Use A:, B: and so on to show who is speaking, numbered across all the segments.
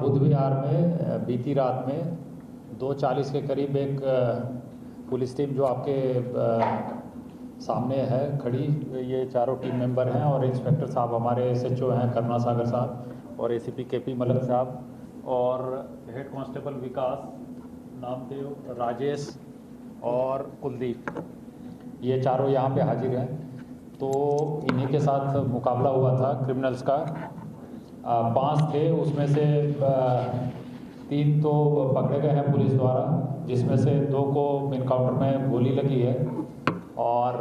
A: बुध विहार में बीती रात में 2:40 के करीब एक पुलिस टीम जो आपके सामने है खड़ी, ये चारों टीम मेंबर हैं और इंस्पेक्टर साहब हमारे एसएचओ हैं करुणा सागर साहब और एसीपी केपी मलक साहब और हेड कांस्टेबल विकास, नामदेव, राजेश और कुलदीप, ये चारों यहाँ पे हाजिर हैं। तो इन्हीं के साथ मुकाबला हुआ था क्रिमिनल्स का। 5 थे, उसमें से 3 तो पकड़े गए हैं पुलिस द्वारा, जिसमें से 2 को इनकाउंटर में गोली लगी है और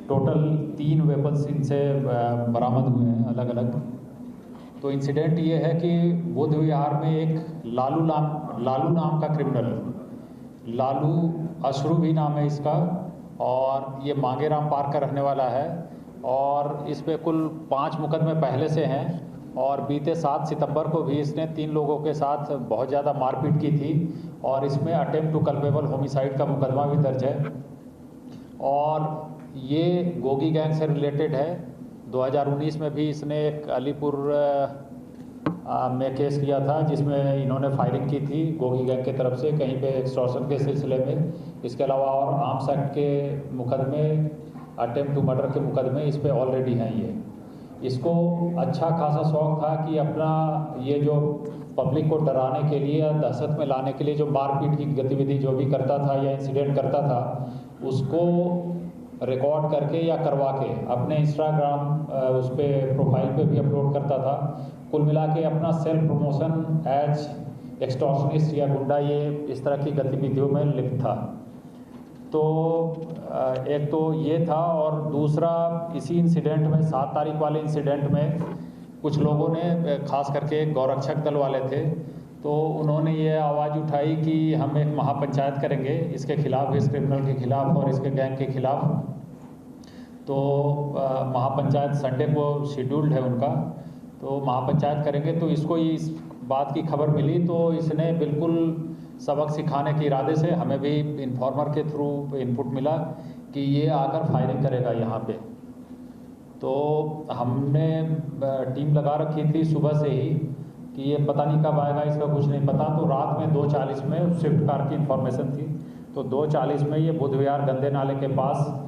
A: टोटल 3 वेपन्स इनसे बरामद हुए हैं अलग अलग। तो इंसिडेंट ये है कि बुध विहार में एक लालू नाम का क्रिमिनल, लालू अशरू भी नाम है इसका, और ये मांगेराम पार्क का रहने वाला है और इस पे कुल 5 मुकदमे पहले से हैं और बीते 7 सितंबर को भी इसने 3 लोगों के साथ बहुत ज़्यादा मारपीट की थी और इसमें अटेम्प्ट टू कल्पेबल होमिसाइड का मुकदमा भी दर्ज है और ये गोगी गैंग से रिलेटेड है। 2019 में भी इसने एक अलीपुर में केस किया था जिसमें इन्होंने फायरिंग की थी गोगी गैंग की तरफ से कहीं पे एक्सटॉर्शन के सिलसिले में। इसके अलावा और आर्म्स एक्ट के मुकदमे, अटेम्प्ट टू मर्डर के मुकदमे इस पे ऑलरेडी हैं। ये इसको अच्छा खासा शौक था कि अपना ये जो पब्लिक को डराने के लिए या दहशत में लाने के लिए जो मारपीट की गतिविधि जो भी करता था या इंसिडेंट करता था उसको रिकॉर्ड करके या करवा के अपने इंस्टाग्राम उस पर प्रोफाइल पे भी अपलोड करता था। कुल मिला के अपना सेल्फ प्रमोशन एज एक्सटॉर्शनिस्ट या गुंडा ये इस तरह की गतिविधियों में लिप्त था। तो एक तो ये था और दूसरा इसी इंसिडेंट में 7 तारीख वाले इंसिडेंट में कुछ लोगों ने, खास करके गौरक्षक दल वाले थे, तो उन्होंने ये आवाज़ उठाई कि हम एक महापंचायत करेंगे इसके खिलाफ, इस क्रिमिनल के खिलाफ और इसके गैंग के खिलाफ। तो महापंचायत संडे को शेड्यूल्ड है उनका, तो महापंचायत करेंगे। तो इसको इस बात की खबर मिली तो इसने बिल्कुल सबक सिखाने के इरादे से, हमें भी इन्फॉर्मर के थ्रू इनपुट मिला कि ये आकर फायरिंग करेगा यहाँ पे। तो हमने टीम लगा रखी थी सुबह से ही कि ये पता नहीं कब आएगा, इसका कुछ नहीं पता। तो रात में 2:40 में स्विफ्ट कार की इन्फॉर्मेशन थी, तो 2:40 में ये बुध विहार गंदे नाले के पास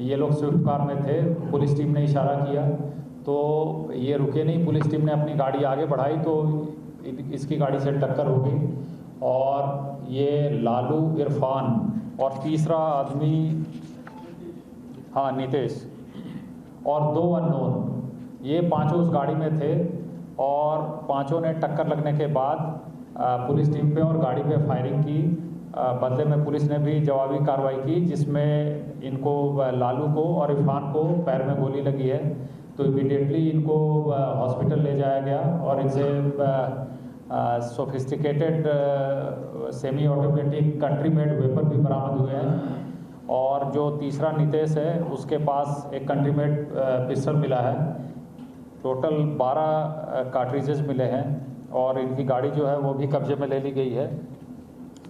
A: ये लोग स्विफ्ट कार में थे। पुलिस टीम ने इशारा किया तो ये रुके नहीं, पुलिस टीम ने अपनी गाड़ी आगे बढ़ाई तो इसकी गाड़ी से टक्कर हो गई और ये लालू, इरफान और तीसरा आदमी नितेश और 2 अननोन, ये पांचों उस गाड़ी में थे और पांचों ने टक्कर लगने के बाद पुलिस टीम पे और गाड़ी पे फायरिंग की। बदले में पुलिस ने भी जवाबी कार्रवाई की जिसमें इनको, लालू को और इरफान को पैर में गोली लगी है। तो इमीडिएटली इनको हॉस्पिटल ले जाया गया और इनसे sophisticated semi automatic country made weapon भी बरामद हुए हैं और जो तीसरा नितेश है उसके पास एक कंट्री मेड पिस्टल मिला है। टोटल 12 कार्ट्रिजेस मिले हैं और इनकी गाड़ी जो है वो भी कब्जे में ले ली गई है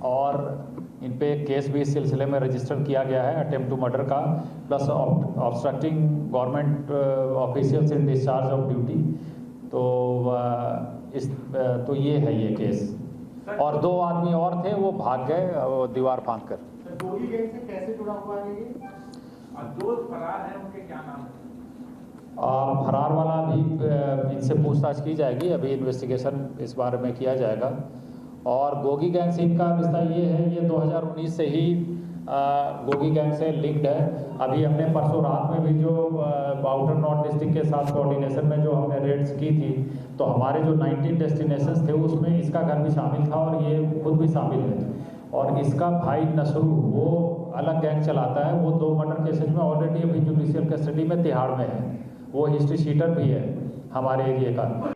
A: और इन पे केस भी इस सिलसिले में रजिस्टर किया गया है अटेम्प्ट टू मर्डर का, plus obstructing government officials in discharge of duty. तो ये है ये केस। और 2 आदमी और थे, वो भाग गए दीवार फांद कर।
B: गोगी गैंग से कैसे जुड़ा हुआ है ये? और 2 फरार हैं, उनके क्या नाम है?
A: फरार वाला भी इनसे पूछताछ की जाएगी, अभी इन्वेस्टिगेशन इस बारे में किया जाएगा। और गोगी गैंग से इनका रिश्ता ये है, ये 2019 से ही गोगी गैंग से लिंक्ड है। अभी हमने परसों रात में भी जो आउटर नॉर्थ डिस्ट्रिक्ट के साथ कोऑर्डिनेशन में जो हमने रेड्स की थी तो हमारे जो 19 डेस्टिनेशंस थे उसमें इसका घर भी शामिल था और ये खुद भी शामिल है। और इसका भाई नसरू वो अलग गैंग चलाता है, वो 2 मर्डर केसेज में ऑलरेडी अभी जुडिशियल कस्टडी में तिहाड़ में है, वो हिस्ट्री शीटर भी है हमारे एरिया का।